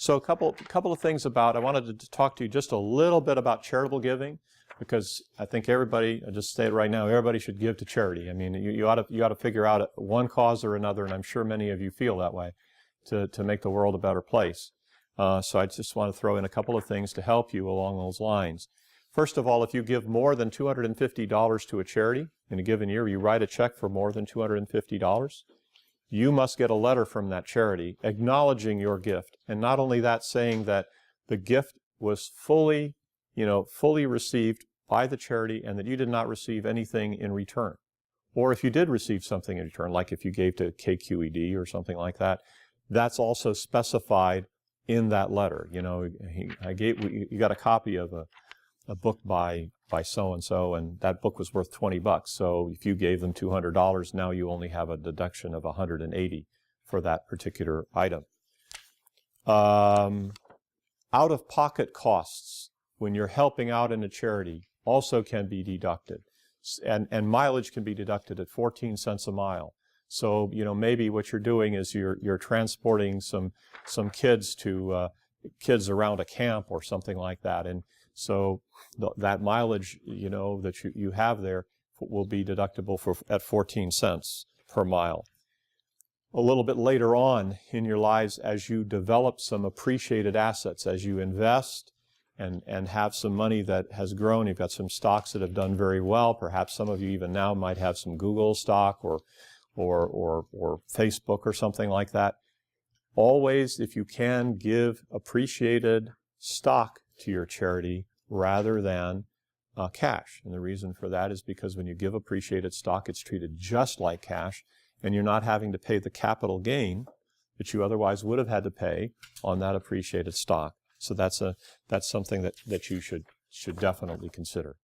So a couple of things about, I wanted to talk to you just a little bit about charitable giving, because I think everybody, I'll just say it right now, everybody should give to charity. I mean, you ought to figure out one cause or another, and I'm sure many of you feel that way, to make the world a better place. So I just want to throw in a couple of things to help you along those lines. First of all, if you give more than $250 to a charity in a given year, you write a check for more than $250, you must get a letter from that charity acknowledging your gift. And not only that, saying that the gift was fully received by the charity and that you did not receive anything in return. Or if you did receive something in return, like if you gave to KQED or something like that, that's also specified in that letter. You know, you got a copy of a book by so-and-so, and that book was worth $20. So if you gave them $200, now you only have a deduction of $180 for that particular item. Out-of-pocket costs when you're helping out in a charity also can be deducted. And mileage can be deducted at 14 cents a mile. So, you know, maybe what you're doing is you're transporting some kids to kids around a camp or something like that, and so that mileage, you know, that you have there will be deductible at 14 cents per mile. A little bit later on in your lives, as you develop some appreciated assets, as you invest and have some money that has grown, you've got some stocks that have done very well. Perhaps some of you even now might have some Google stock or Facebook or something like that. Always, if you can, give appreciated stock to your charity rather than cash. And the reason for that is because when you give appreciated stock, it's treated just like cash, and you're not having to pay the capital gain that you otherwise would have had to pay on that appreciated stock. So that's something that you should definitely consider.